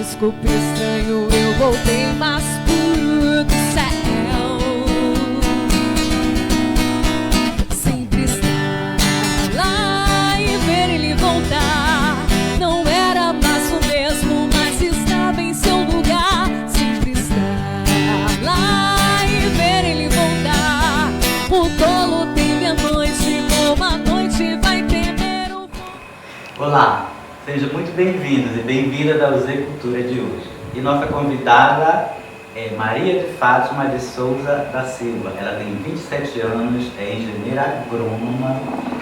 desculpa, estranho, eu voltei mais puro do céu. Sempre estar lá e ver ele voltar. Não era fácil mesmo, mas estava em seu lugar. Sempre estar lá e ver ele voltar. O tolo teme a noite, como a noite vai temer o... Olá, sejam muito bem-vindos e bem-vindas ao Z Cultura de hoje. E nossa convidada é Maria de Fátima de Souza da Silva. Ela tem 27 anos, é engenheira agrônoma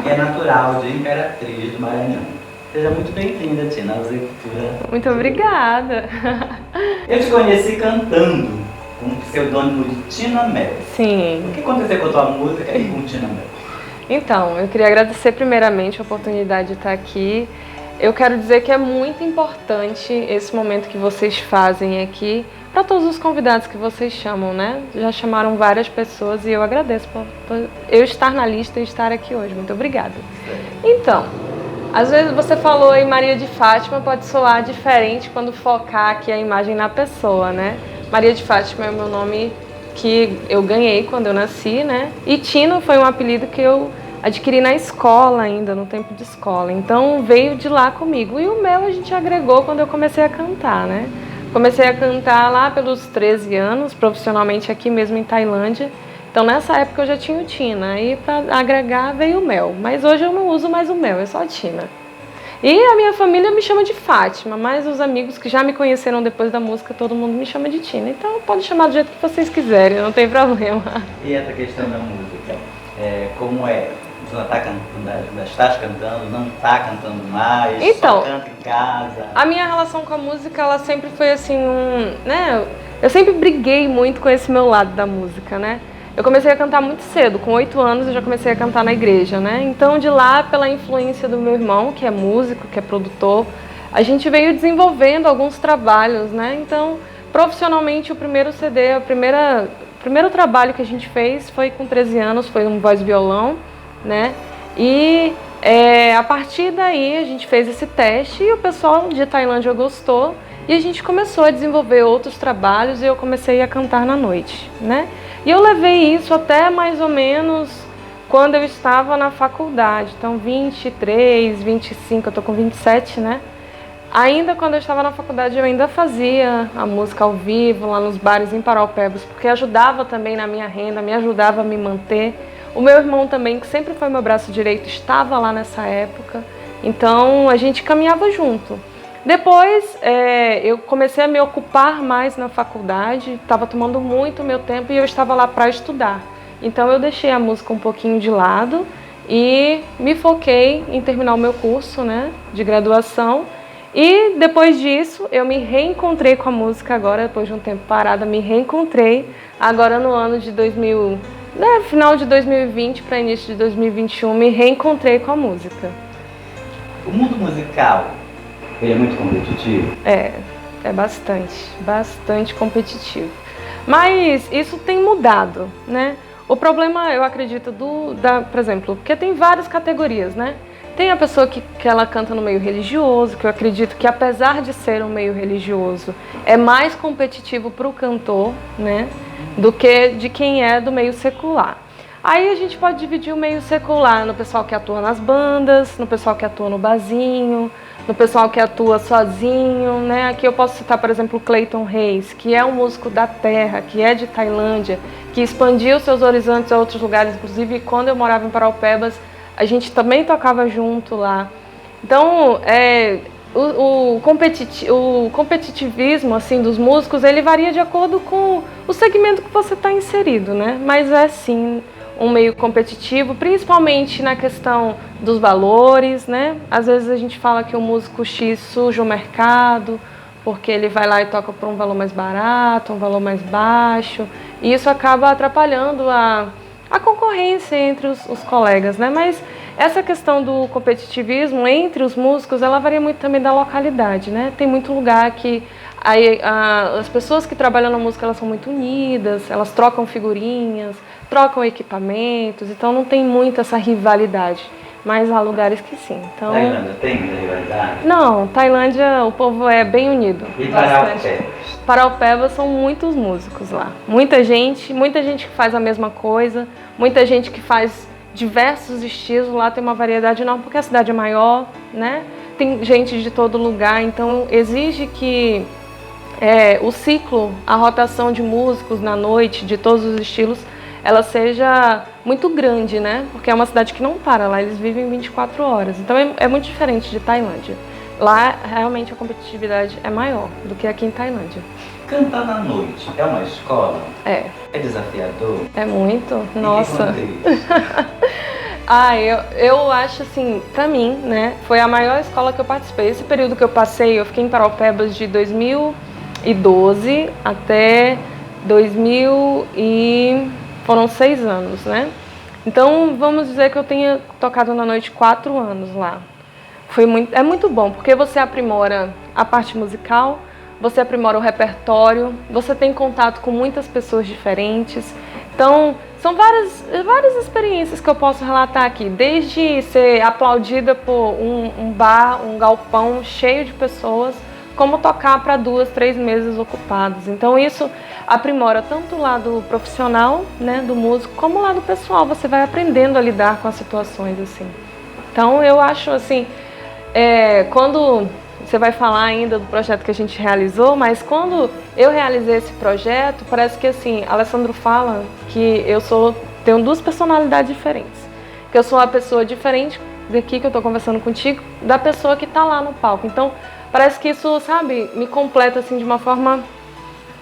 e é natural de Imperatriz do Maranhão. Seja muito bem-vinda, Tina, ao Z Cultura. Muito obrigada. Eu te conheci cantando com o pseudônimo de Tina Mel. Sim. O que aconteceu com a tua música e com Tina Mel? Então, eu queria agradecer primeiramente a oportunidade de estar aqui. Eu quero dizer que é muito importante esse momento que vocês fazem aqui para todos os convidados que vocês chamam, né? Já chamaram várias pessoas e eu agradeço por eu estar na lista e estar aqui hoje. Muito obrigada. Então, às vezes você falou aí Maria de Fátima, pode soar diferente quando focar aqui a imagem na pessoa, né? Maria de Fátima é o meu nome que eu ganhei quando eu nasci, né? E Tina foi um apelido que eu adquiri na escola ainda, no tempo de escola. Então veio de lá comigo. E o Mel a gente agregou quando eu comecei a cantar, né? Comecei a cantar lá pelos 13 anos, profissionalmente aqui mesmo em Tailândia. Então nessa época eu já tinha o Tina. Aí para agregar veio o Mel. Mas hoje eu não uso mais o Mel, é só a Tina. E a minha família me chama de Fátima, mas os amigos que já me conheceram depois da música, todo mundo me chama de Tina. Então pode chamar do jeito que vocês quiserem, não tem problema. E essa questão da música, como é? Você está cantando, estás cantando, não está cantando mais, então, só canta em casa? A minha relação com a música, ela sempre foi assim, né? Eu sempre briguei muito com esse meu lado da música, né? Eu comecei a cantar muito cedo, com 8 anos eu já comecei a cantar na igreja, né? Então de lá, pela influência do meu irmão, que é músico, que é produtor, a gente veio desenvolvendo alguns trabalhos, né? Então, profissionalmente, o primeiro CD, o primeiro trabalho que a gente fez foi com 13 anos, foi um voz e violão, né? E a partir daí a gente fez esse teste e o pessoal de Tailândia gostou e a gente começou a desenvolver outros trabalhos e eu comecei a cantar na noite, né? E eu levei isso até mais ou menos quando eu estava na faculdade, então 23, 25, eu tô com 27, né? Ainda quando eu estava na faculdade eu ainda fazia a música ao vivo lá nos bares em Paraupebas, porque ajudava também na minha renda, me ajudava a me manter. O meu irmão também, que sempre foi meu braço direito, estava lá nessa época, então a gente caminhava junto. Depois eu comecei a me ocupar mais na faculdade, estava tomando muito meu tempo e eu estava lá para estudar. Então eu deixei a música um pouquinho de lado e me foquei em terminar o meu curso, né, de graduação. E depois disso eu me reencontrei com a música agora, depois de um tempo parada, me reencontrei agora no ano de final de 2020 para início de 2021, me reencontrei com a música. O mundo musical, ele é muito competitivo? É bastante competitivo. Mas isso tem mudado, né? O problema, eu acredito, por exemplo, porque tem várias categorias, né? Tem a pessoa que ela canta no meio religioso, que eu acredito que apesar de ser um meio religioso, é mais competitivo para o cantor, né? Do que de quem é do meio secular. Aí a gente pode dividir o meio secular no pessoal que atua nas bandas, no pessoal que atua no barzinho, no pessoal que atua sozinho, né? Aqui eu posso citar, por exemplo, o Clayton Reis, que é um músico da terra, que é de Tailândia, que expandiu seus horizontes a outros lugares. Inclusive, quando eu morava em Paraupebas, a gente também tocava junto lá. Então, o competitivismo assim, dos músicos, ele varia de acordo com o segmento que você está inserido, né? Mas é sim um meio competitivo, principalmente na questão dos valores, né? Às vezes a gente fala que o músico X suja o mercado, porque ele vai lá e toca por um valor mais barato, um valor mais baixo, e isso acaba atrapalhando a concorrência entre os colegas, né? Mas essa questão do competitivismo entre os músicos, ela varia muito também da localidade, né? Tem muito lugar que as pessoas que trabalham na música, elas são muito unidas, elas trocam figurinhas, trocam equipamentos, então não tem muito essa rivalidade. mas há lugares que sim. Então, Tailândia tem muita rivalidade? não, Tailândia o povo é bem unido. E bastante. Paraupebas? Paraupebas são muitos músicos lá. Muita gente que faz a mesma coisa, muita gente que faz diversos estilos. Lá tem uma variedade enorme, porque a cidade é maior, né? Tem gente de todo lugar, então exige que o ciclo, a rotação de músicos na noite, de todos os estilos, ela seja muito grande, né? Porque é uma cidade que não para, lá eles vivem 24 horas. Então é muito diferente de Tailândia. Lá realmente a competitividade é maior do que aqui em Tailândia. Cantar na noite é uma escola? É. É desafiador? É muito? E Nossa. que contexto? Eu acho assim, pra mim, né, foi a maior escola que eu participei. Esse período que eu passei, eu fiquei em Paraupebas de 2012 até 2000 e foram 6 anos, né? Então, vamos dizer que eu tenha tocado na noite 4 anos lá. É muito bom, porque você aprimora a parte musical, você aprimora o repertório, você tem contato com muitas pessoas diferentes. Então, são várias experiências que eu posso relatar aqui, desde ser aplaudida por um bar, um galpão cheio de pessoas, como tocar para 2, 3 mesas ocupadas. Então isso aprimora tanto o lado profissional, né, do músico, como o lado pessoal. Você vai aprendendo a lidar com as situações assim. Então eu acho assim, quando você vai falar ainda do projeto que a gente realizou, mas quando eu realizei esse projeto, parece que assim, Alessandro fala que tenho 2 personalidades diferentes. Que eu sou uma pessoa diferente daqui que eu estou conversando contigo, da pessoa que está lá no palco. Então, parece que isso, sabe, me completa assim de uma forma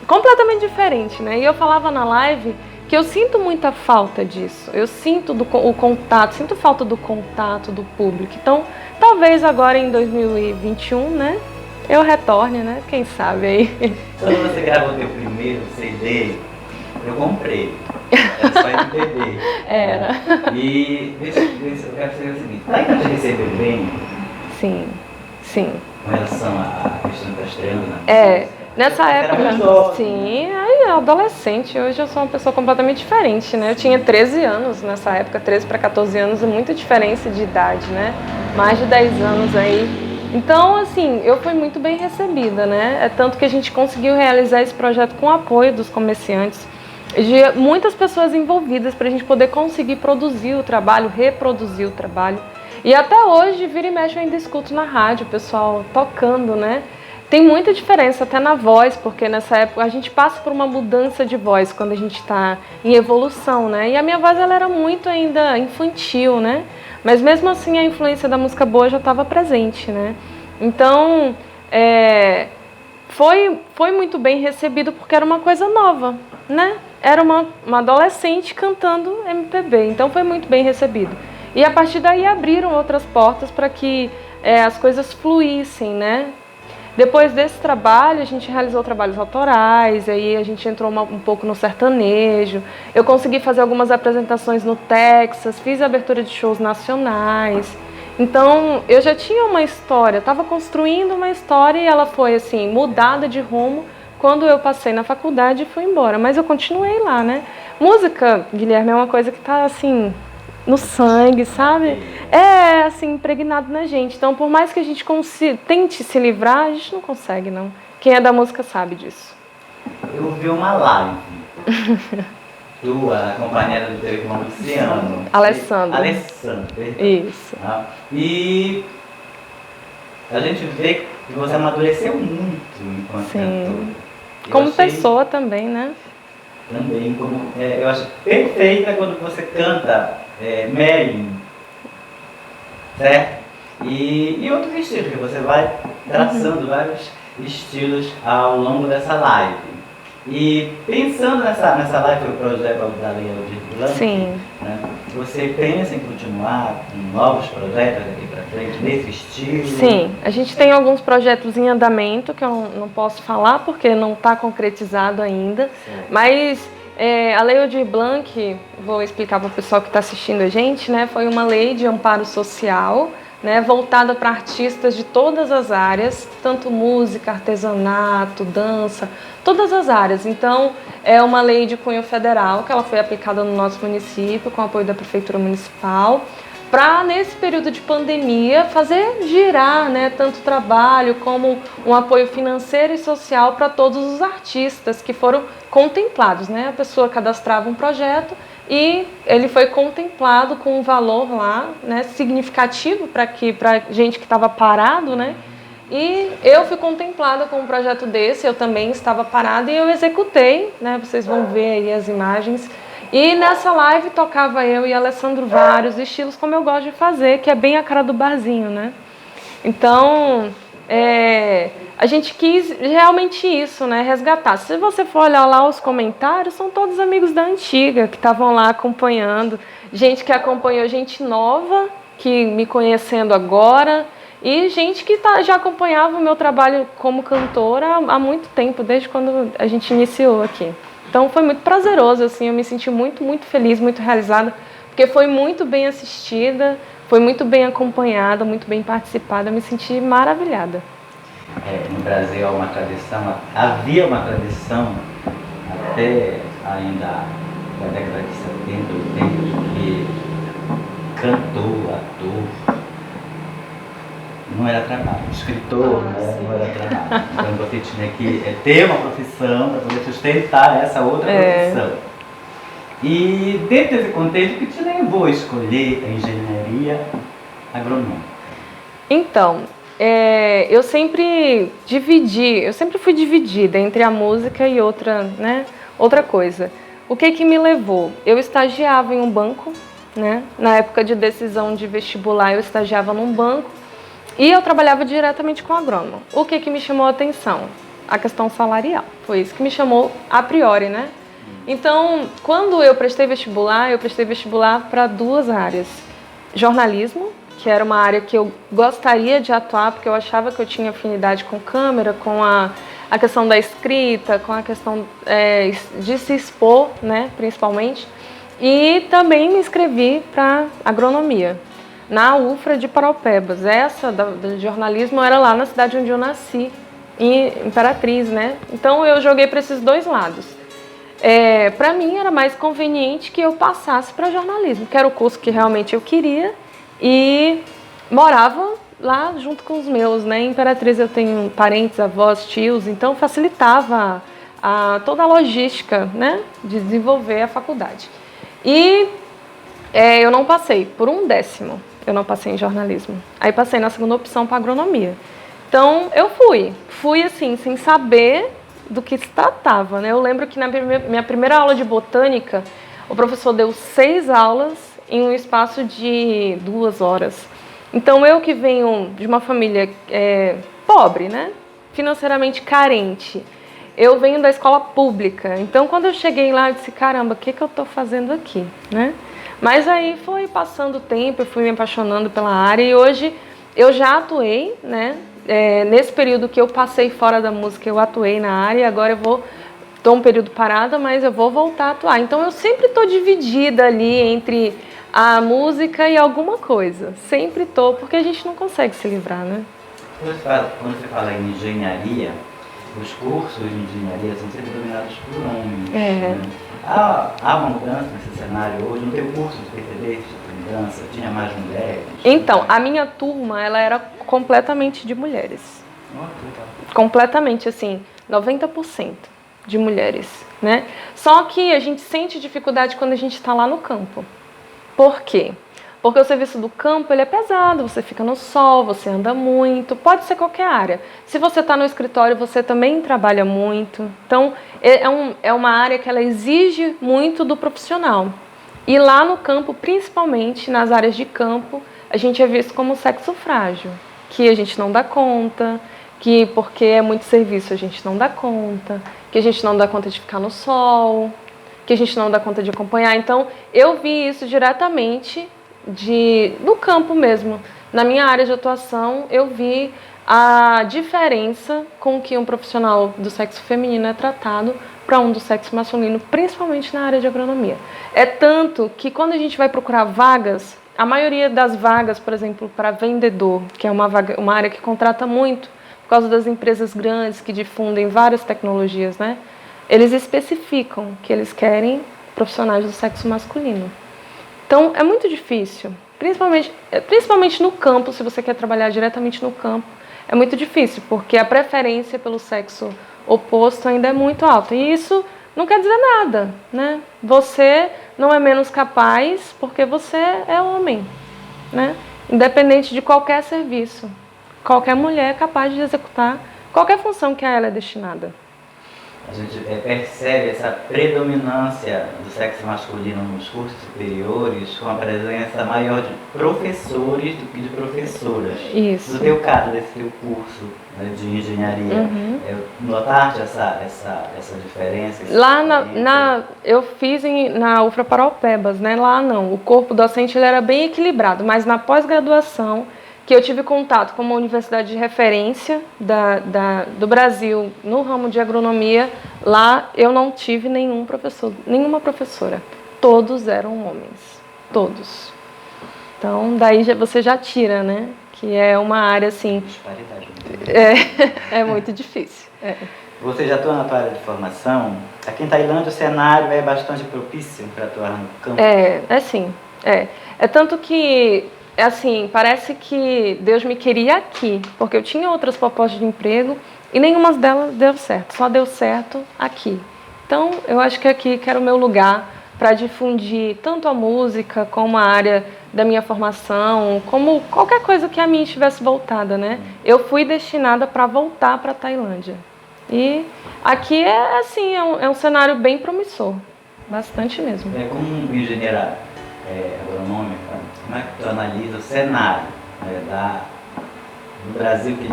completamente diferente, né? E eu falava na live que eu sinto muita falta disso. Eu sinto o contato, sinto falta do contato do público. Então, talvez agora em 2021, né, eu retorne, né? Quem sabe aí. Quando você gravou teu primeiro CD, eu comprei. Era só MPB. Era. E eu quero saber o seguinte, ainda te recebeu bem? Sim, sim. Com relação à questão que está estreando, né? Nessa época, era muito jovem. sim, aí adolescente, hoje eu sou uma pessoa completamente diferente, né? Eu tinha 13 anos nessa época, 13 para 14 anos, é muita diferença de idade, né? Mais de 10 anos aí. Então, assim, eu fui muito bem recebida, né? É tanto que a gente conseguiu realizar esse projeto com o apoio dos comerciantes, de muitas pessoas envolvidas para a gente poder conseguir produzir o trabalho, reproduzir o trabalho. E até hoje, vira e mexe, eu ainda escuto na rádio o pessoal tocando, né? Tem muita diferença até na voz, porque nessa época a gente passa por uma mudança de voz quando a gente está em evolução, né? E a minha voz ela era muito ainda infantil, né? Mas mesmo assim a influência da música boa já estava presente, né? Então, foi muito bem recebido porque era uma coisa nova, né? Era uma adolescente cantando MPB, então foi muito bem recebido. E a partir daí abriram outras portas para que as coisas fluíssem, né? Depois desse trabalho, a gente realizou trabalhos autorais, aí a gente entrou um pouco no sertanejo. Eu consegui fazer algumas apresentações no Texas, fiz abertura de shows nacionais. Então, eu já tinha uma história, estava construindo uma história e ela foi, assim, mudada de rumo quando eu passei na faculdade e fui embora. Mas eu continuei lá, né? Música, Guilherme, é uma coisa que está, assim, no sangue, sabe? É, assim, impregnado na gente. Então, por mais que a gente tente se livrar, a gente não consegue, não. Quem é da música sabe disso. Eu vi uma live tua, companheira do teu irmão Luciano. Alessandro. Isso. E a gente vê que você amadureceu muito enquanto cantora. Como pessoa também, né? Também, eu acho perfeita quando você canta Merlin, certo? E outros estilos, que você vai traçando vários estilos ao longo dessa live. E pensando nessa live, o projeto da Lei Aldir Blanc, né? Você pensa em continuar com novos projetos daqui para frente, nesse estilo? Sim, a gente tem alguns projetos em andamento que eu não posso falar porque não está concretizado ainda, mas a Lei Aldir Blanc, vou explicar para o pessoal que está assistindo a gente, né? Foi uma lei de amparo social, né, voltada para artistas de todas as áreas, tanto música, artesanato, dança, todas as áreas. Então, é uma lei de cunho federal, que ela foi aplicada no nosso município, com apoio da Prefeitura Municipal, para, nesse período de pandemia, fazer girar, né, tanto trabalho como um apoio financeiro e social para todos os artistas que foram contemplados, né? A pessoa cadastrava um projeto e ele foi contemplado com um valor lá, né, significativo para gente que estava parado, né? E eu fui contemplada com um projeto desse, eu também estava parada e eu executei, né? Vocês vão ver aí as imagens. E nessa live tocava eu e Alessandro vários estilos, como eu gosto de fazer, que é bem a cara do barzinho, né? Então, a gente quis realmente isso, né? Resgatar. Se você for olhar lá os comentários, são todos amigos da antiga que estavam lá acompanhando. Gente que acompanhou, gente nova, que me conhecendo agora, e gente que já acompanhava o meu trabalho como cantora há muito tempo, desde quando a gente iniciou aqui. Então foi muito prazeroso, assim, eu me senti muito, muito feliz, muito realizada, porque foi muito bem assistida, foi muito bem acompanhada, muito bem participada, eu me senti maravilhada. No Brasil havia uma tradição, até ainda da década de 70, 80, de que cantor, ator, não era trabalho, escritor, né? Não era trabalho. Então você tinha que ter uma profissão para poder sustentar essa outra profissão. E dentro desse contexto, que te levou a escolher a engenharia agronômica? Então, eu sempre fui dividida entre a música e outra coisa. O que me levou? Eu estagiava em um banco, né? Na época de decisão de vestibular, eu estagiava num banco. E eu trabalhava diretamente com agrônomo. O que me chamou a atenção? A questão salarial. Foi isso que me chamou a priori, né? Então, quando eu prestei vestibular para duas áreas. Jornalismo, que era uma área que eu gostaria de atuar, porque eu achava que eu tinha afinidade com câmera, com a questão da escrita, com a questão de se expor, né, principalmente. E também me inscrevi para agronomia, na UFRA de Paraupebas. Essa do jornalismo era lá na cidade onde eu nasci, em Imperatriz, né? Então eu joguei para esses dois lados. Para mim era mais conveniente que eu passasse para jornalismo, que era o curso que realmente eu queria, e morava lá junto com os meus, né? Em Imperatriz eu tenho parentes, avós, tios, então facilitava toda a logística, né, de desenvolver a faculdade. E eu não passei por 1/10. Eu não passei em jornalismo. Aí passei na segunda opção para agronomia. Então eu fui assim, sem saber do que se tratava, né? Eu lembro que na minha primeira aula de botânica, o professor deu 6 aulas em um espaço de 2 horas. Então eu que venho de uma família pobre, né? Financeiramente carente, eu venho da escola pública. Então quando eu cheguei lá, eu disse, caramba, o que eu estou fazendo aqui, né? Mas aí foi passando o tempo, eu fui me apaixonando pela área e hoje eu já atuei, né? Nesse período que eu passei fora da música, eu atuei na área e agora estou um período parada, mas eu vou voltar a atuar. Então eu sempre estou dividida ali entre a música e alguma coisa. Sempre estou, porque a gente não consegue se livrar, né? Quando você fala em engenharia, os cursos de engenharia são sempre dominados por homens. Né? Há uma mudança nesse cenário hoje? No teu curso de percebeste essa mudança? Tinha mais mulheres? Então, a minha turma, ela era completamente de mulheres. Completamente, assim, 90% de mulheres, né? Só que a gente sente dificuldade quando a gente está lá no campo. Por quê? Porque o serviço do campo, ele é pesado, você fica no sol, você anda muito, pode ser qualquer área. Se você está no escritório, você também trabalha muito. Então, é uma área que ela exige muito do profissional. E lá no campo, principalmente nas áreas de campo, a gente é visto como sexo frágil, que a gente não dá conta, que porque é muito serviço a gente não dá conta, que a gente não dá conta de ficar no sol, que a gente não dá conta de acompanhar. Então, eu vi isso diretamente no campo mesmo. Na minha área de atuação, eu vi a diferença com que um profissional do sexo feminino é tratado para um do sexo masculino, principalmente na área de agronomia. É tanto que quando a gente vai procurar vagas, a maioria das vagas, por exemplo, para vendedor, que é uma área que contrata muito, por causa das empresas grandes que difundem várias tecnologias, né? Eles especificam que eles querem profissionais do sexo masculino. Então, é muito difícil Principalmente no campo, se você quer trabalhar diretamente no campo, é muito difícil, porque a preferência pelo sexo oposto ainda é muito alta. E isso não quer dizer nada, né? Você não é menos capaz porque você é homem, né? Independente de qualquer serviço. Qualquer mulher é capaz de executar qualquer função que a ela é destinada. A gente percebe essa predominância do sexo masculino nos cursos superiores com a presença maior de professores do que de professoras. Isso. No teu caso, desse teu curso, né, de engenharia, notaste essa diferença? Lá eu fiz na UFRA Paraupebas, né? Lá não, o corpo docente ele era bem equilibrado, mas na pós-graduação, que eu tive contato com uma universidade de referência do Brasil no ramo de agronomia, lá eu não tive nenhuma professora. Todos eram homens, todos. Então, daí você já tira, né? Que é uma área, assim... Disparidade. É muito difícil. É. Você já atua na tua área de formação. Aqui em Tailândia o cenário é bastante propício para atuar no campo? Sim. É tanto que... assim, parece que Deus me queria aqui, porque eu tinha outras propostas de emprego e nenhuma delas deu certo, só deu certo aqui. Então, eu acho que aqui que era o meu lugar para difundir tanto a música como a área da minha formação, como qualquer coisa que a mim estivesse voltada, né? Eu fui destinada para voltar para a Tailândia. E aqui é um cenário bem promissor, bastante mesmo. Como engenheira agronômica, como é que tu analisa o cenário, né, no Brasil, que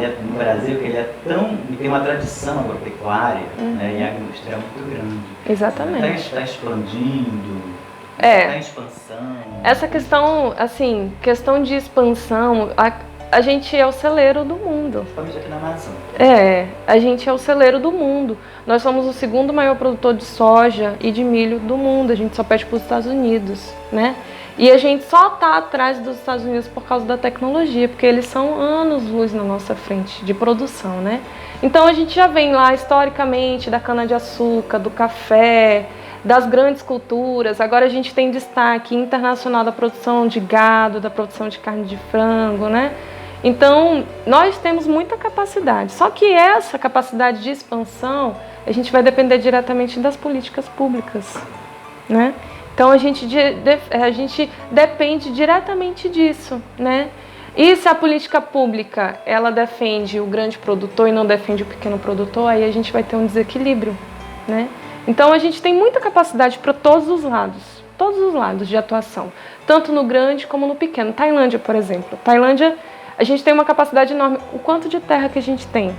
ele é tão... tem uma tradição agropecuária, né, e a indústria é muito grande. Exatamente. Está expandindo, está em expansão. Essa questão, assim, questão de expansão, a gente é o celeiro do mundo. Principalmente aqui na Amazônia. A gente é o celeiro do mundo. Nós somos o segundo maior produtor de soja e de milho do mundo. A gente só pede para os Estados Unidos, né? E a gente só está atrás dos Estados Unidos por causa da tecnologia, porque eles são anos-luz na nossa frente de produção, né? Então a gente já vem lá historicamente da cana-de-açúcar, do café, das grandes culturas. Agora a gente tem destaque internacional da produção de gado, da produção de carne de frango, né? Então, nós temos muita capacidade, só que essa capacidade de expansão, a gente vai depender diretamente das políticas públicas, né? Então, a gente depende diretamente disso, né? E se a política pública, ela defende o grande produtor e não defende o pequeno produtor, aí a gente vai ter um desequilíbrio, né? Então, a gente tem muita capacidade para todos os lados de atuação, tanto no grande como no pequeno. Tailândia, por exemplo. Tailândia, a gente tem uma capacidade enorme. O quanto de terra que a gente tem?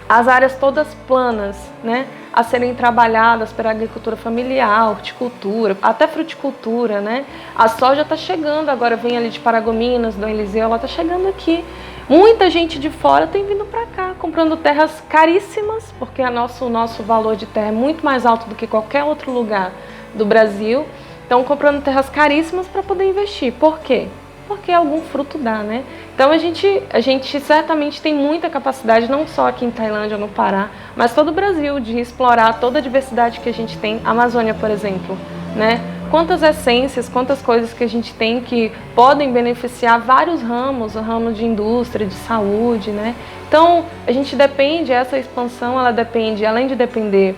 As áreas todas planas, né? A serem trabalhadas pela agricultura familiar, horticultura, até fruticultura, né? A soja está chegando agora, vem ali de Paragominas, do Eliseu, ela está chegando aqui. Muita gente de fora tem vindo para cá, comprando terras caríssimas, porque o nosso valor de terra é muito mais alto do que qualquer outro lugar do Brasil. Então, comprando terras caríssimas para poder investir. Por quê? Porque algum fruto dá, né? Então a gente certamente tem muita capacidade, não só aqui em Tailândia, no Pará, mas todo o Brasil, de explorar toda a diversidade que a gente tem. A Amazônia, por exemplo, né? Quantas essências, quantas coisas que a gente tem que podem beneficiar vários ramos, o ramo de indústria, de saúde, né? Então a gente depende, essa expansão, ela depende, além de depender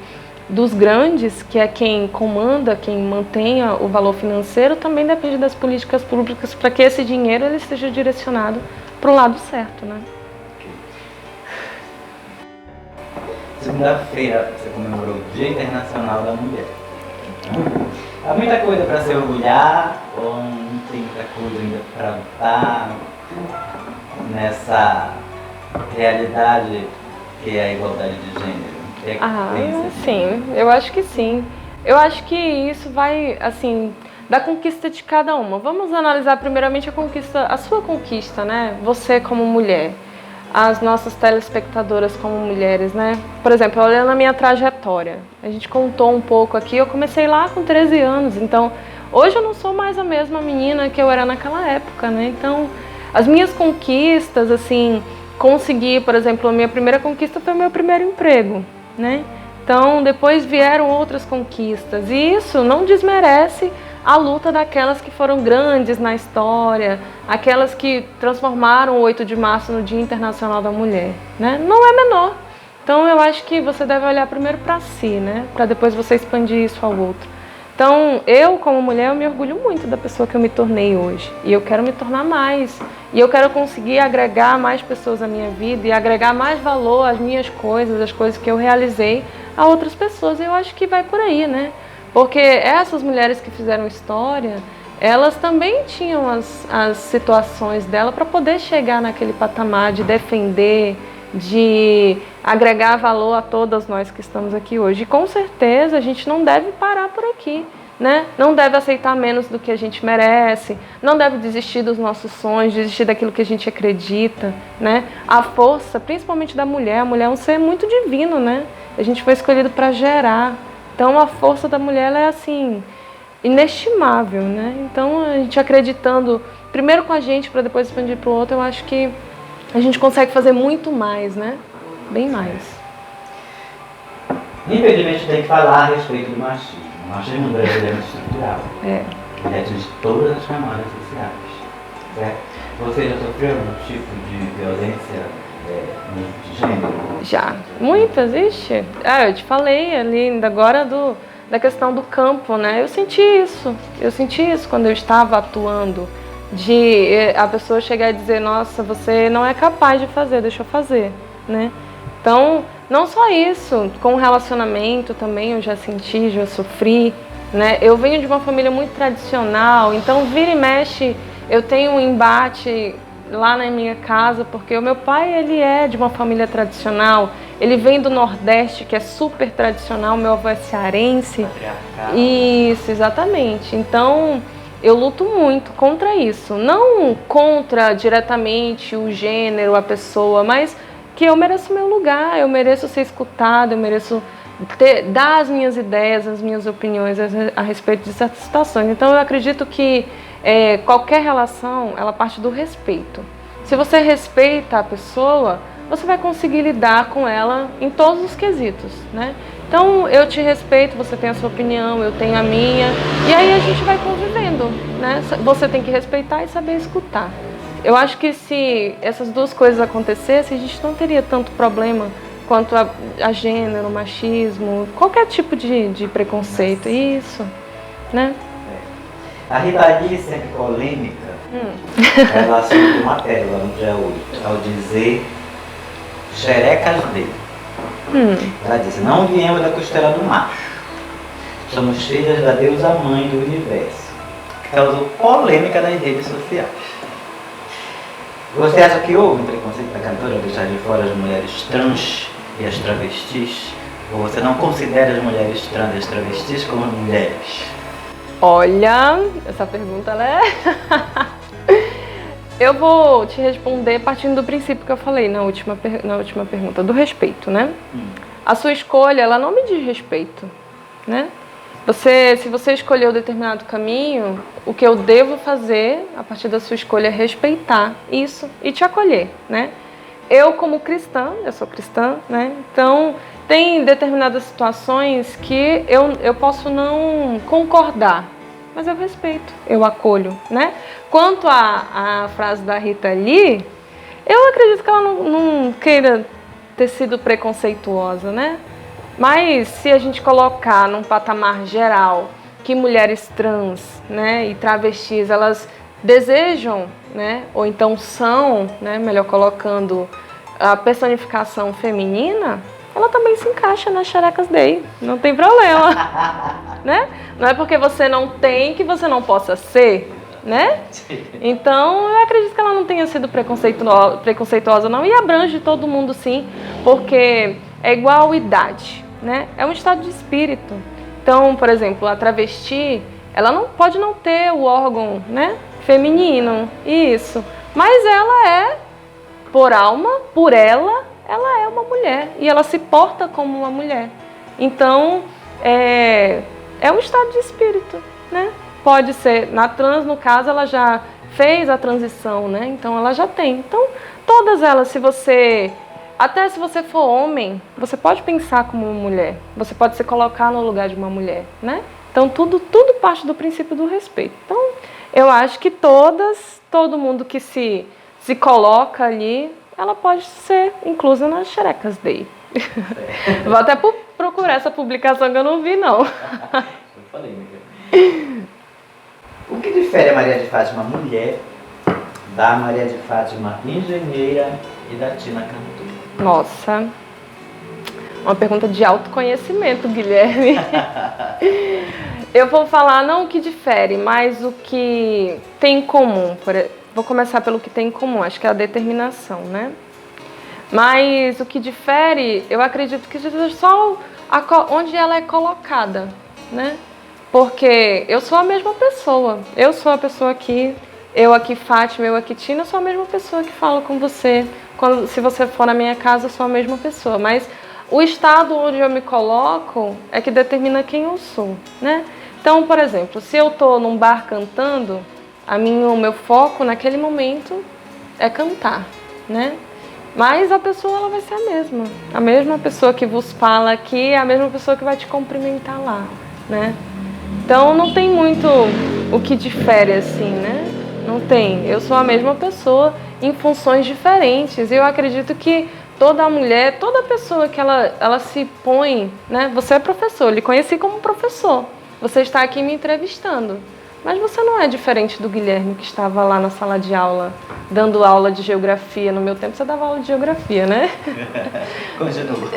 dos grandes, que é quem comanda, quem mantém o valor financeiro, também depende das políticas públicas para que esse dinheiro ele esteja direcionado para o lado certo, né? Segunda-feira você comemorou o Dia Internacional da Mulher. Há muita coisa para se orgulhar ou não tem muita coisa ainda para lutar nessa realidade que é a igualdade de gênero? Sim, eu acho que sim. Eu acho que isso vai, assim, da conquista de cada uma. Vamos analisar primeiramente a sua conquista, né? Você como mulher, as nossas telespectadoras como mulheres, né? Por exemplo, olhando a minha trajetória, a gente contou um pouco aqui, eu comecei lá com 13 anos, então hoje eu não sou mais a mesma menina que eu era naquela época, né? Então, as minhas conquistas, assim, conseguir, por exemplo, a minha primeira conquista foi o meu primeiro emprego, né? Então, depois vieram outras conquistas. E isso não desmerece a luta daquelas que foram grandes na história, aquelas que transformaram o 8 de março no Dia Internacional da Mulher, né? Não é menor. Então eu acho que você deve olhar primeiro para si, né? Para depois você expandir isso ao outro. Então eu, como mulher, eu me orgulho muito da pessoa que eu me tornei hoje. E eu quero me tornar mais. E eu quero conseguir agregar mais pessoas à minha vida e agregar mais valor às minhas coisas, às coisas que eu realizei a outras pessoas. E eu acho que vai por aí, né? Porque essas mulheres que fizeram história, elas também tinham as situações dela para poder chegar naquele patamar de defender, de agregar valor a todas nós que estamos aqui hoje. E com certeza a gente não deve parar por aqui, né? Não deve aceitar menos do que a gente merece, não deve desistir dos nossos sonhos, desistir daquilo que a gente acredita, né? A força, principalmente da mulher, a mulher é um ser muito divino, né? A gente foi escolhido para gerar. Então a força da mulher ela é assim, inestimável, né? Então a gente acreditando primeiro com a gente para depois expandir para o outro, eu acho que a gente consegue fazer muito mais, né? Bem mais. Infelizmente tem que falar a respeito do machismo. O machismo brasileiro é muito estrutural. Ele atinge todas as camadas sociais. Certo? Você já sofreu algum tipo de violência de gênero? Já. Muitas, ixi. Eu te falei ali ainda agora da questão do campo, né? Eu senti isso quando eu estava atuando. De a pessoa chegar e dizer, nossa, você não é capaz de fazer, deixa eu fazer, né? Então, não só isso, com o relacionamento também eu já senti, já sofri, né? Eu venho de uma família muito tradicional, então vira e mexe, eu tenho um embate lá na minha casa, porque o meu pai, ele é de uma família tradicional, ele vem do Nordeste, que é super tradicional, meu avô é cearense. Isso, exatamente. Então eu luto muito contra isso, não contra diretamente o gênero, a pessoa, mas que eu mereço meu lugar, eu mereço ser escutada, eu mereço dar as minhas ideias, as minhas opiniões a respeito de certas situações. Então eu acredito que qualquer relação, ela parte do respeito. Se você respeita a pessoa, você vai conseguir lidar com ela em todos os quesitos, né? Então, eu te respeito, você tem a sua opinião, eu tenho a minha, e aí a gente vai convivendo, né? Você tem que respeitar e saber escutar. Eu acho que se essas duas coisas acontecessem, a gente não teria tanto problema quanto a gênero, machismo, qualquer tipo de preconceito. Isso, né? A Rita Lee, sempre polêmica, ela assumiu uma pérola no dia 8, ao dizer xerecas dele. Ela disse, não viemos da costela do macho, somos filhas da deusa mãe do universo. Causou polêmica nas redes sociais. Você acha que houve um preconceito da cantora ao deixar de fora as mulheres trans e as travestis? Ou você não considera as mulheres trans e as travestis como mulheres? Olha, essa pergunta ela é... Eu vou te responder partindo do princípio que eu falei na última pergunta, do respeito, né? A sua escolha, ela não me diz respeito, né? Se você escolheu determinado caminho, o que eu devo fazer a partir da sua escolha é respeitar isso e te acolher, né? Eu, como cristã, eu sou cristã, né? Então, tem determinadas situações que eu posso não concordar, mas eu respeito, eu acolho, né? Quanto à frase da Rita Lee, eu acredito que ela não queira ter sido preconceituosa, né? Mas se a gente colocar num patamar geral que mulheres trans, né, e travestis, elas desejam, né, ou então são, né, melhor colocando, a personificação feminina, ela também se encaixa nas xerecas day, não tem problema, né? Não é porque você não tem que você não possa ser, né? Então, eu acredito que ela não tenha sido preconceituosa não, e abrange todo mundo sim, porque é igual idade, né? É um estado de espírito. Então, por exemplo, a travesti, ela não pode não ter o órgão, né, feminino, isso, mas ela é, por alma, por ela é uma mulher e ela se porta como uma mulher. Então, é um estado de espírito, né? Pode ser, na trans, no caso, ela já fez a transição, né? Então, ela já tem. Então, todas elas, até se você for homem, você pode pensar como uma mulher. Você pode se colocar no lugar de uma mulher, né? Então, tudo parte do princípio do respeito. Então, eu acho que todo mundo que se coloca ali, ela pode ser inclusa nas Xerecas Day. Vou até procurar essa publicação que eu não vi, não. Eu falei, né? O que difere a Maria de Fátima mulher da Maria de Fátima engenheira e da Tina cantora? Nossa, uma pergunta de autoconhecimento, Guilherme. Eu vou falar não o que difere, mas o que tem em comum. Vou começar pelo que tem em comum, acho que é a determinação, né? Mas o que difere, eu acredito que seja só onde ela é colocada, né? Porque eu sou a mesma pessoa. Eu sou a pessoa aqui, eu aqui Fátima, eu aqui Tina, eu sou a mesma pessoa que fala com você. Se você for na minha casa, eu sou a mesma pessoa. Mas o estado onde eu me coloco é que determina quem eu sou, né? Então, por exemplo, se eu estou num bar cantando, o meu foco naquele momento é cantar, né? Mas a pessoa ela vai ser a mesma pessoa que vos fala aqui é a mesma pessoa que vai te cumprimentar lá, né? Então não tem muito o que difere assim, né? Não tem. Eu sou a mesma pessoa em funções diferentes. E eu acredito que toda mulher, toda pessoa que ela se põe, né? Você é professor, eu lhe conheci como professor. Você está aqui me entrevistando. Mas você não é diferente do Guilherme que estava lá na sala de aula, dando aula de geografia. No meu tempo você dava aula de geografia, né? Continua.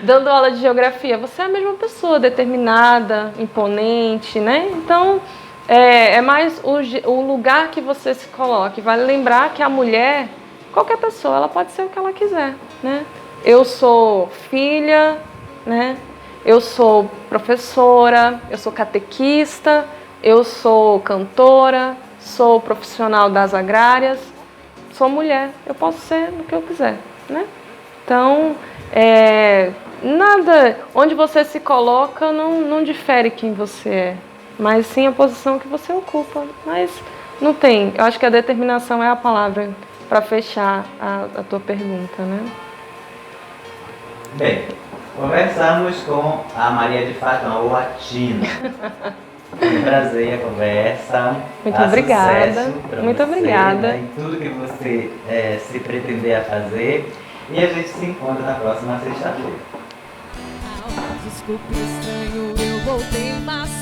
Dando aula de geografia. Você é a mesma pessoa, determinada, imponente, né? Então, é mais o lugar que você se coloca. Vale lembrar que a mulher, qualquer pessoa, ela pode ser o que ela quiser, né? Eu sou filha, né? Eu sou professora, eu sou catequista, eu sou cantora, sou profissional das agrárias, sou mulher, eu posso ser o que eu quiser, né? Então, nada, onde você se coloca não difere quem você é, mas sim a posição que você ocupa. Mas não tem, eu acho que a determinação é a palavra para fechar a tua pergunta, né? Bem, conversamos com a Maria de Fátima, ou a Tina. Foi um prazer a conversa. Muito obrigada. Muito você, obrigada. Né, em tudo que você se pretender a fazer. E a gente se encontra na próxima sexta-feira. Desculpe, estranho, eu voltei, mas